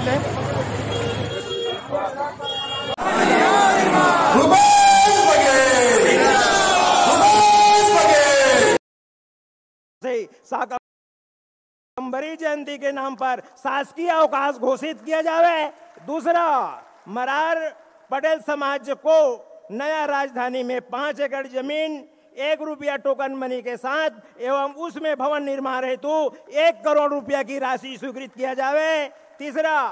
लें। शाकंभरी जयंती के नाम पर शासकीय अवकाश घोषित किया जावे। दूसरा, मरार पटेल समाज को नया राजधानी में 5 एकड़ जमीन 1 रुपया टोकन मनी के साथ एवं उसमें भवन निर्माण हेतु 1 करोड़ रुपया की राशि स्वीकृत किया जावे। तीसरा,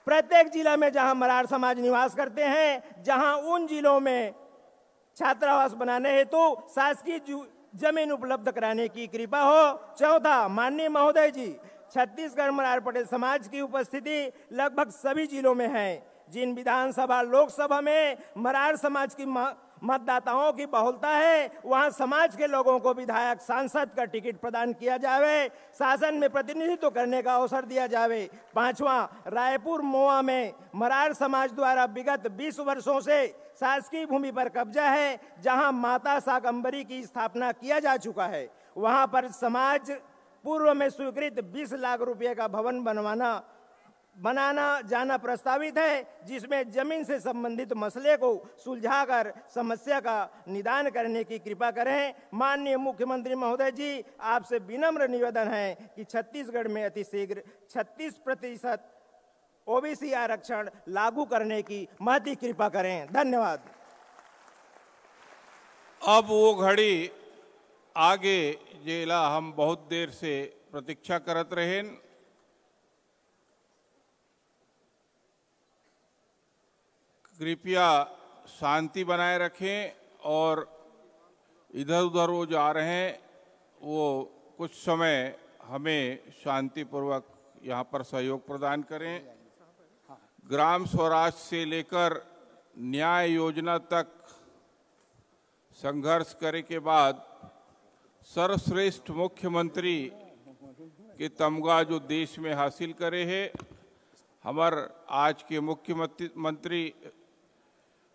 प्रत्येक जिला में जहां मरार समाज निवास करते हैं, जहां उन जिलों में छात्रावास बनाने हेतु शासकीय जमीन उपलब्ध कराने की कृपा हो। चौथा, माननीय महोदय जी, छत्तीसगढ़ मरार पटेल समाज की उपस्थिति लगभग सभी जिलों में है। जिन विधानसभा लोकसभा में मरार समाज की मतदाताओं की बहुलता है, वहां समाज के लोगों को विधायक सांसद का टिकट प्रदान किया जावे, शासन में प्रतिनिधित्व करने का अवसर दिया जावे। पांचवा, रायपुर मोआ में मरार समाज द्वारा विगत 20 वर्षों से शासकीय भूमि पर कब्जा है, जहां माता शाकंभरी की स्थापना किया जा चुका है। वहां पर समाज पूर्व में स्वीकृत 20 लाख रुपए का भवन बनाना जाना प्रस्तावित है, जिसमें जमीन से संबंधित मसले को सुलझाकर समस्या का निदान करने की कृपा करें। माननीय मुख्यमंत्री महोदय जी, आपसे विनम्र निवेदन है कि छत्तीसगढ़ में अतिशीघ्र 36% ओबीसी आरक्षण लागू करने की महती कृपा करें। धन्यवाद। अब वो घड़ी आगे जेला हम बहुत देर से प्रतीक्षा करत रहे। कृपया शांति बनाए रखें और इधर उधर वो जा रहे हैं, वो कुछ समय हमें शांतिपूर्वक यहाँ पर सहयोग प्रदान करें। ग्राम स्वराज से लेकर न्याय योजना तक संघर्ष करे के बाद सर्वश्रेष्ठ मुख्यमंत्री के तमगा जो देश में हासिल करे है, हमार आज के मुख्यमंत्री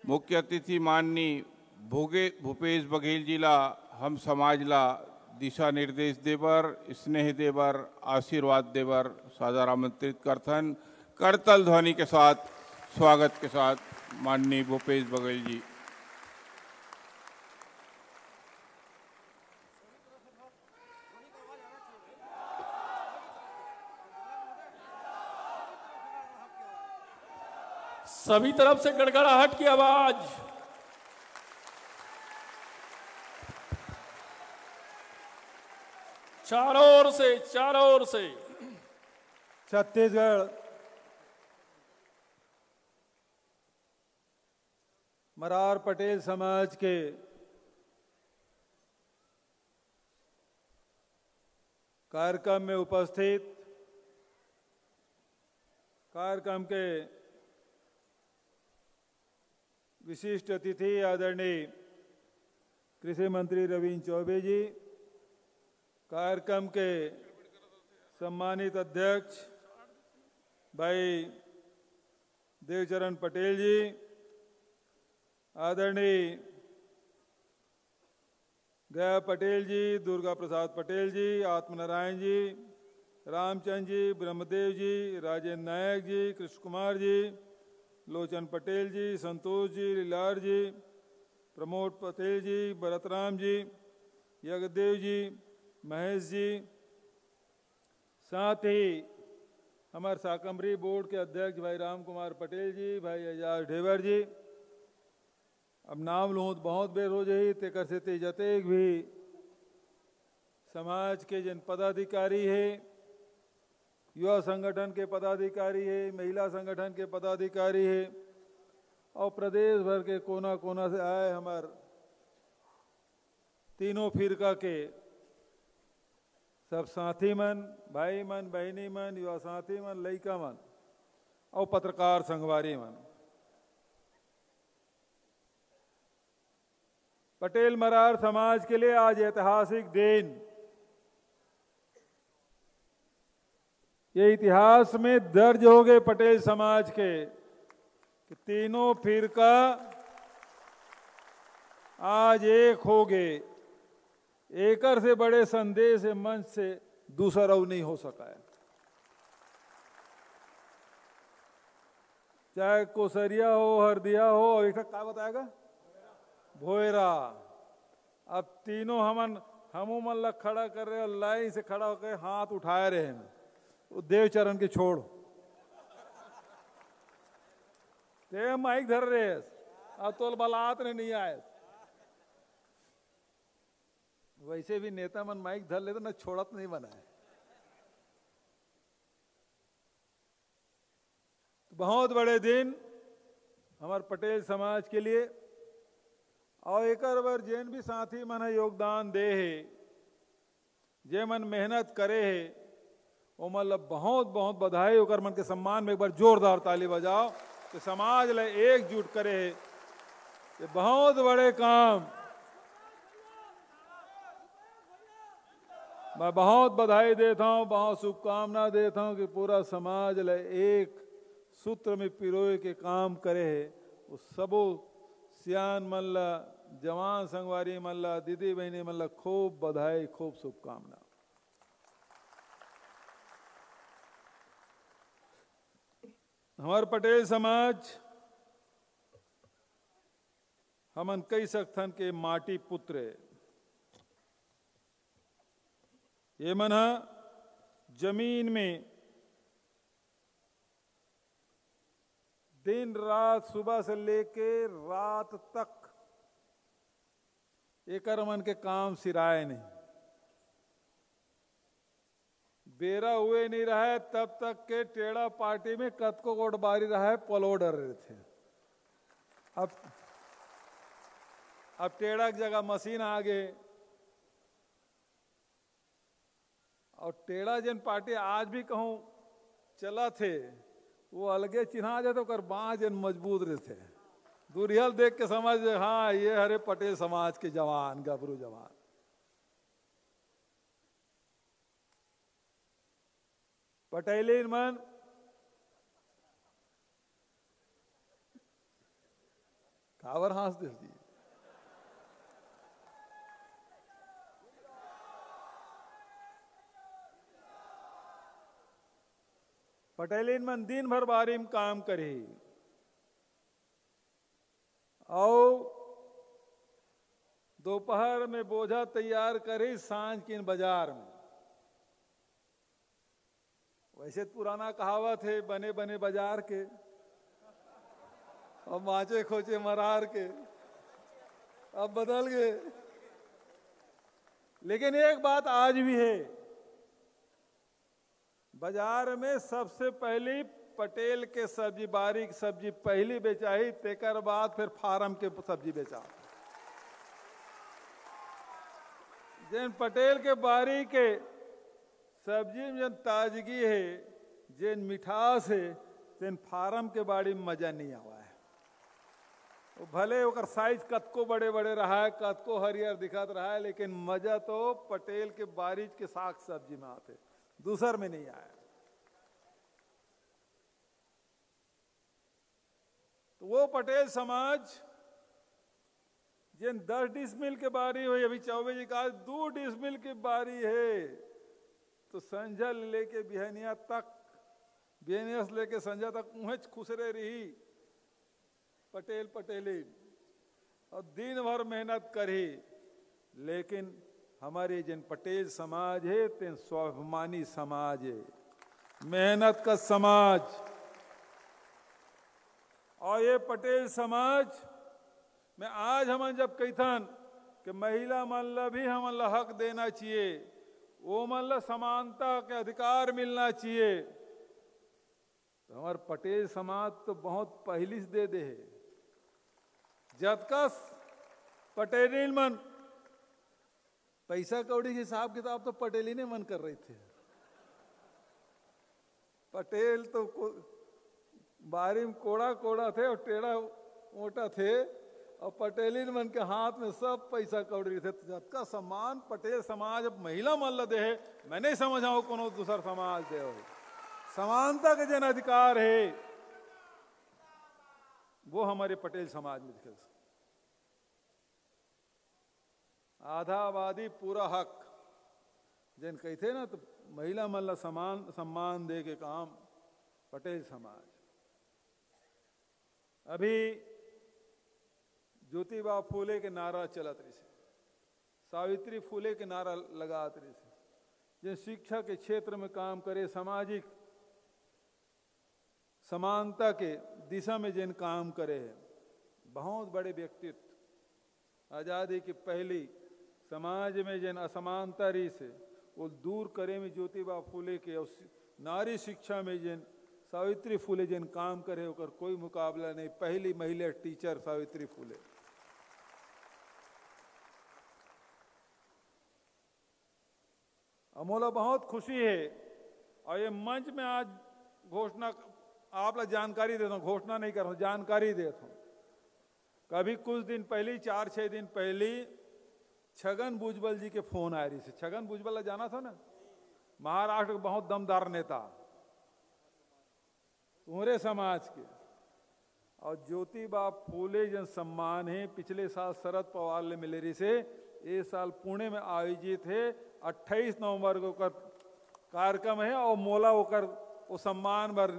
मुख्य अतिथि माननीय भूपेश बघेल जी ला हम समाज ला दिशा निर्देश देवर, स्नेह देवर, आशीर्वाद देवर सादर आमंत्रित करथन। करतल ध्वनि के साथ स्वागत के साथ माननीय भूपेश बघेल जी। सभी तरफ से गड़गड़ाहट की आवाज। चारों ओर से छत्तीसगढ़ मरार पटेल समाज के कार्यक्रम में उपस्थित कार्यक्रम के विशिष्ट अतिथि आदरणीय कृषि मंत्री रविन्द्र चौबे जी, कार्यक्रम के सम्मानित अध्यक्ष भाई देवचरण पटेल जी, आदरणीय गया पटेल जी, दुर्गा प्रसाद पटेल जी, आत्मनारायण जी, रामचंद्र जी, ब्रह्मदेव जी, राजेंद्र नायक जी, कृष्ण कुमार जी, लोचन पटेल जी, संतोष जी, लीलार जी, प्रमोद पटेल जी, भरतराम जी, यज्ञदेव जी, महेश जी, साथ ही हमारे शाकंभरी बोर्ड के अध्यक्ष भाई राम कुमार पटेल जी, भाई एजाज ढेबर जी। अब नाम लूँ तो बहुत बेर हो जाए, तेकर से तेजतेक भी समाज के जन पदाधिकारी है, युवा संगठन के पदाधिकारी है, महिला संगठन के पदाधिकारी है और प्रदेश भर के कोना कोना से आए हमार तीनों फिरका के सब साथी मन, भाई मन, बहनी मन, युवा साथी मन, लइका मन और पत्रकार संगवारी मन। पटेल मरार समाज के लिए आज ऐतिहासिक दिन। ये इतिहास में दर्ज हो गए पटेल समाज के कि तीनों फिरका आज एक हो गए। एकर से बड़े संदेश मंच से दूसरा नहीं हो सका है। चाहे कोसरिया हो, हरदिया हो, और एक क्या बताएगा, भोयरा। अब तीनों हमू मन ला खड़ा कर रहे, और लाइन से खड़ा होकर हाथ उठाए रहे हैं, वो देव चरण के छोड़ ते माइक धर रहे, अब तोल बलात ने नहीं आए। वैसे भी नेता मन माइक धर ले तो न छोड़त नहीं बनाए। बहुत बड़े दिन हमारे पटेल समाज के लिए, और एक बार जैन भी साथी मन योगदान दे है, जे मन मेहनत करे है, वो मतलब बहुत बहुत बधाई। ओकर मन के सम्मान में एक बार जोरदार ताली बजाओ कि समाज ले एकजुट करे है, ये बहुत बड़े काम। मैं बहुत बधाई देता हूँ, बहुत शुभकामना देता हूँ कि पूरा समाज ले एक सूत्र में पिरोए के काम करे है। वो सबो सियान मल्ला, जवान संगवारी मल्ला, दीदी बहनी मल्ला खूब बधाई, खूब शुभकामना। हमारे पटेल समाज हमन कई सकथन के माटी पुत्र है। ये मन जमीन में दिन रात, सुबह से लेके रात तक एक मन के काम सिराए नहीं, बेरा हुए नहीं रहा तब तक के टेढ़ा पार्टी में कतको गोट बारी रहा है, पलो डर रहे थे। अब टेढ़ा की जगह मशीन आ गए, और टेढ़ा जन पार्टी आज भी कहूं चला थे, वो अलगे चिन्हा जाए तो कर बाँ जन मजबूत रहते। दूरियल देख के समझ, हाँ ये हरे पटेल समाज के जवान, गबरू जवान। पटेली मन कावर हंस देती। पटेली मन दिन भर बारी में काम करे, और दोपहर में बोझा तैयार करे सांझ के बाजार में। वैसे पुराना कहावत है, बने बने बाजार के और माचे खोचे मरार के, अब बदल गए। लेकिन एक बात आज भी है, बाजार में सबसे पहली पटेल के सब्जी, बारी की सब्जी पहली बेचाई, तेकर बाद फिर फार्म के सब्जी बेचा। जैन पटेल के बारी के सब्जी में जन ताजगी है, जैन मिठास है, जैन फार्म के बाड़ी में मजा नहीं आवा है। वो भले ओकर साइज कतको बड़े बड़े रहा है, कतको हरियर दिखत रहा है, लेकिन मजा तो पटेल के बारी के साग सब्जी में आते, दूसर में नहीं आया। तो वो पटेल समाज जिन 10 डिसमिल के बारी हुई, अभी चौबे जी का 2 डिसमिल की बारी है, तो संझा लेके बिहनिया तक, बिहनिया से लेके संझा तक उहें खुसरे रही पटेल पटेली, और दिन भर मेहनत करी। लेकिन हमारे जिन पटेल समाज है, तेन स्वाभिमानी समाज है, मेहनत का समाज। और ये पटेल समाज में आज हम जब कहथन कि महिला मन ला भी हमन ला हक देना चाहिए, वो मन ला समानता के अधिकार मिलना चाहिए, तो हमारे पटेल समाज तो बहुत पहली से दे है। जतकस पटेली मन पैसा कौड़ी के हिसाब किताब तो पटेली ने मन कर रहे थे। पटेल तो बारी में कोड़ा कोड़ा थे और टेढ़ा मोटा थे, और पटेली मन के हाथ में सब पैसा कौड़ी थे। जबका सम्मान पटेल समाज अब महिला मन ला दे है, मैं नहीं समझा हूं कोनो दूसर समाज दे हो। समानता के जन अधिकार है, वो हमारे पटेल समाज में दिखे। आधा आबादी पूरा हक जन कहते ना, तो महिला मन ला सम्मान दे के काम पटेल समाज। अभी ज्योतिबा फूले के नारा चलत रही से, सावित्री फूले के नारा लगात रही से, जिन शिक्षा के क्षेत्र में काम करे, सामाजिक समानता के दिशा में जिन काम करे है, बहुत बड़े व्यक्तित्व। आजादी की पहली समाज में जिन असमानता रही से वो दूर करे में ज्योतिबा फूले के, और नारी शिक्षा में जिन सावित्री फूले जिन काम करे होकर कोई मुकाबला नहीं। पहली महिला टीचर सावित्री फूले। अमोला बहुत खुशी है, और ये मंच में आज घोषणा आप लोग जानकारी देता हूँ, घोषणा नहीं कर रहा हूँ, जानकारी देता हूँ। कभी कुछ दिन पहले, 4-6 दिन पहले छगन भुजबल जी के फोन आ रही से। छगन भुजबल जाना था ना, महाराष्ट्र के बहुत दमदार नेता, तुम्हारे समाज के। और ज्योतिबा फूले जन सम्मान है, पिछले साल शरद पवार ले मिले रही से, इस साल पुणे में आयोजित है। 28 नवंबर को कर कार्यक्रम है, और मोला होकर वो सम्मान भर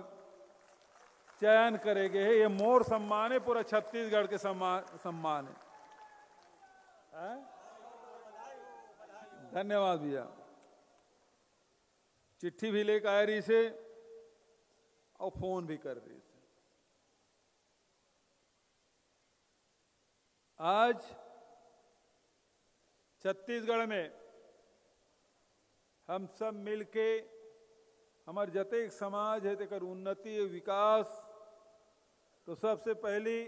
चयन करेंगे। ये मोर सम्मान है, पूरा छत्तीसगढ़ के सम्मान है। धन्यवाद भैया। चिट्ठी भी लेकर आ रही से और फोन भी कर रही से। आज छत्तीसगढ़ में हम सब मिलके, हमारे जतेक समाज है तेकर उन्नति विकास, तो सबसे पहली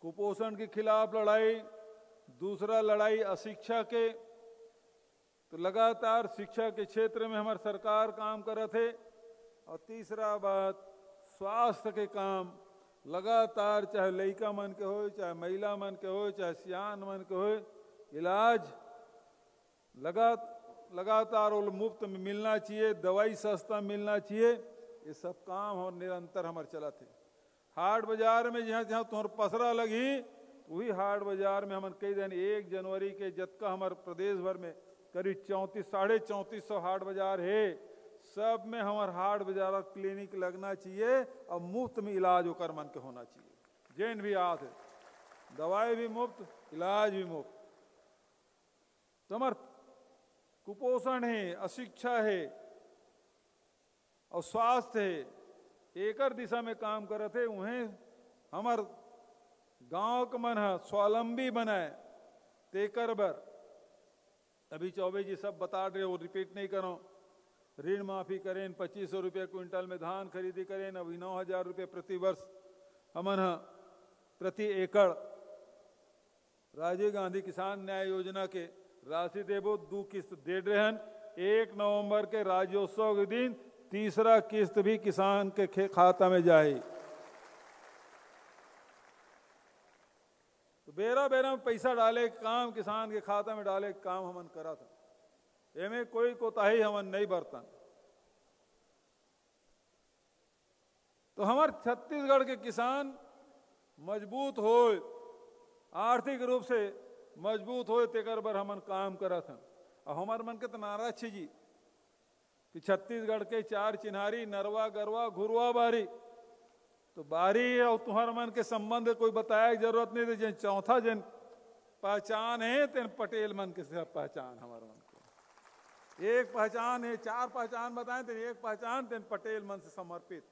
कुपोषण के खिलाफ लड़ाई, दूसरा लड़ाई अशिक्षा के, तो लगातार शिक्षा के क्षेत्र में हमारी सरकार काम कर रहे थे। और तीसरा बात स्वास्थ्य के काम लगातार, चाहे लड़का मन के हो, चाहे महिला मन के हो, चाहे सियान मन के हो, इलाज लगातार और मुफ्त में मिलना चाहिए, दवाई सस्ता मिलना चाहिए। ये सब काम और निरंतर हमारे चला थे। हाट बाजार में जहाँ जहाँ तुम्हारा पसरा लगी, वही हाट बाजार में हमारे कई दिन 1 जनवरी के जतका हमारे प्रदेश भर में करीब 3400 हाट बाजार है, सब में हमारे हाट बाजार क्लिनिक लगना चाहिए, और मुफ्त में इलाज होकर मन के होना चाहिए। जैन भी आते, दवाई भी मुफ्त, इलाज भी मुफ्त। तो हमारे कुपोषण है, अशिक्षा है और स्वास्थ्य है, एकर दिशा में काम कर रहे थे। उन्हें हमार गांव का मन है स्वावलंबी बनाए, तेकर बर अभी चौबे जी सब बता रहे, वो रिपीट नहीं करो। ऋण माफी करें, 2500 रुपये क्विंटल में धान खरीदी करें, अभी 9000 रुपये प्रति वर्ष हमन प्रति एकड़ राजीव गांधी किसान न्याय योजना के राशि देवो 2 किस्त दे रहे हैं। 1 नवंबर के राज्योत्सव के दिन तीसरा किस्त भी किसान के खाता में जाए। तो बेरा बेरा में पैसा डाले काम, किसान के खाता में डाले काम हमन करा था। एमे कोई कोताही हमन नहीं बरतन। तो हमारे छत्तीसगढ़ के किसान मजबूत हो, आर्थिक रूप से मजबूत हो, तेकर बर हमन काम करा था। और हमारे मन के तो नारा छे जी कि छत्तीसगढ़ के 4 चिन्हारी, नरवा, गरवा, घुरवा, बारी। तो बारी और तुम्हारे मन के संबंध कोई बताया जरूरत नहीं। जिन चौथा जिन पहचान है, तेन पटेल मन के सब पहचान हमारे मन को। एक पहचान है, 4 पहचान बताएं, तेन एक पहचान तेन पटेल मन से समर्पित।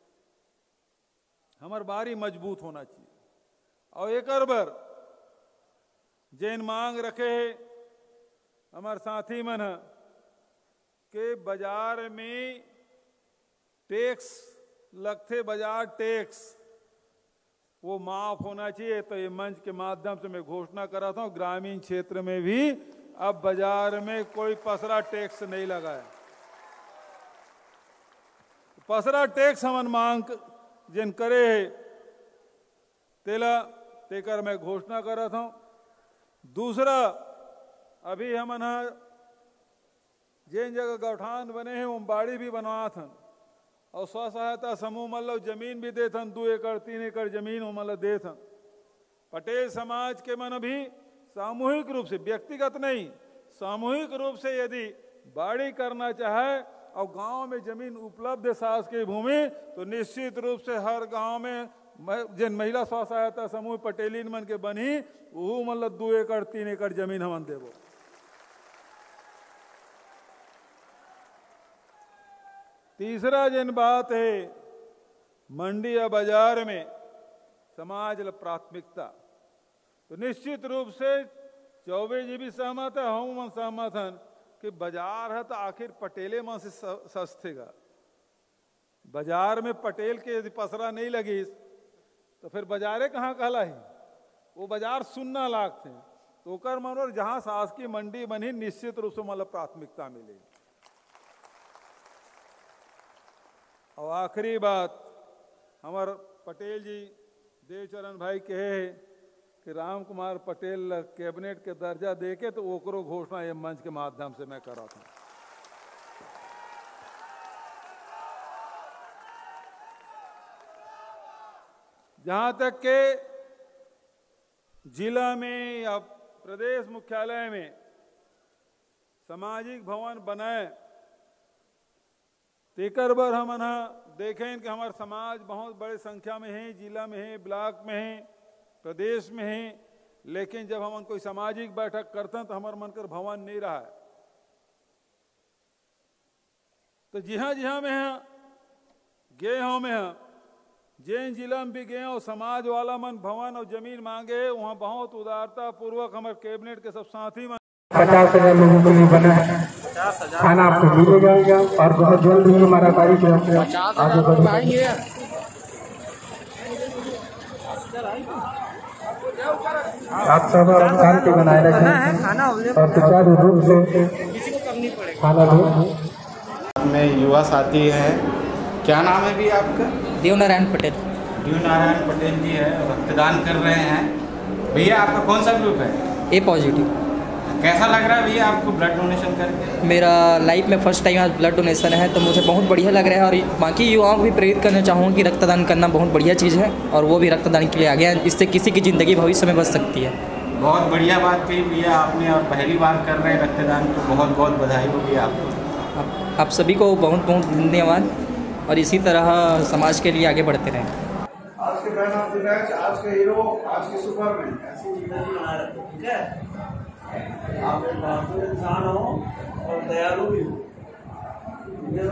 हमार बारी मजबूत होना चाहिए। और एक बर जैन मांग रखे हमारे साथी मन के बाजार में टैक्स लगते, बाजार टैक्स वो माफ होना चाहिए। तो ये मंच के माध्यम से मैं घोषणा कर रहा हूं, ग्रामीण क्षेत्र में भी अब बाजार में कोई पसरा टैक्स नहीं लगा है। पसरा टैक्स हमन मांग जिन करे है तेला तेकर मैं घोषणा कर रहा था। दूसरा, अभी हमन जिन जगह गौठान बने हैं वो बाड़ी भी बनवा था, और स्व सहायता समूह मतलब जमीन भी दे था, 2 एकड़ 3 एकड़ जमीन मतलब दे था। पटेल समाज के मन भी सामूहिक रूप से, व्यक्तिगत नहीं, सामूहिक रूप से यदि बाड़ी करना चाहे और गांव में जमीन उपलब्ध है शासकीय भूमि, तो निश्चित रूप से हर गांव में जिन महिला स्व सहायता समूह पटेलीन मन के बनी वो मतलब 2 एकड़ 3 एकड़ जमीन हमन देवो। तीसरा जिन बात है मंडी या बाजार में समाज ल प्राथमिकता, तो निश्चित रूप से चौबे जी भी सहमत है, हम मन सहमत हन कि बाजार है तो आखिर पटेले मन से सस्तेगा। बाजार में पटेल के यदि पसरा नहीं लगी तो फिर बाजारे कहाँ कहला ही, वो बाजार सुनना लाग थे। तो ओकर मनोर जहाँ शासकीय मंडी बनी निश्चित रूप से मतलब प्राथमिकता मिले। और आखिरी बात हमार पटेल जी देवचरण भाई कहे कि राम कुमार पटेल कैबिनेट के दर्जा देके तो ओकरो घोषणा ये मंच के माध्यम से मैं करा था। जहां तक के जिला में या प्रदेश मुख्यालय में सामाजिक भवन बनाए तेकर बर हम देखें कि हमारे समाज बहुत बड़े संख्या में है, जिला में है, ब्लॉक में है, प्रदेश में है, लेकिन जब हम कोई सामाजिक बैठक करते हैं तो हमारे मन कर भवन नहीं रहा है। तो जिहाँ में है गए हों में है, जैन जिला में भी गए और समाज वाला मन भवन और जमीन मांगे, वहाँ बहुत उदारता पूर्वक हमारे कैबिनेट के सब साथी मन 50,000 लोगों के लिए बना है, खाना आपको मिलेगा और बहुत जल्द ही हमारा कार्यक्रम आगे बढ़ेगा। आप सब काम के बनाए रखें और सुचारू रूप से खाना दें। में युवा साथी है, क्या नाम है भी आपका? देवनारायण पटेल। देवनारायण पटेल जी है, रक्तदान कर रहे हैं। भैया आपका कौन सा ग्रुप है? ए पॉजिटिव। कैसा लग रहा है भैया आपको ब्लड डोनेशन करके? मेरा लाइफ में फर्स्ट टाइम आज ब्लड डोनेशन है, तो मुझे बहुत बढ़िया लग रहा है और बाकी युवाओं को भी प्रेरित करना चाहूँगा कि रक्तदान करना बहुत बढ़िया चीज़ है और वो भी रक्तदान के लिए आगे हैं, इससे किसी की ज़िंदगी भविष्य में बच सकती है। बहुत बढ़िया बात कही भैया आपने, और पहली बार कर रहे हैं रक्तदान, तो बहुत बहुत बधाई होगी आपको। आप सभी को बहुत बहुत धन्यवाद और इसी तरह समाज के लिए आगे बढ़ते रहें। आज के बहन आप दिखाएं, आज के हीरो, आज के सुपरमैन, ऐसी जिंदगी बना रहे, ठीक है? आप एक बहादुर इंसान हो और दयालु भी हो।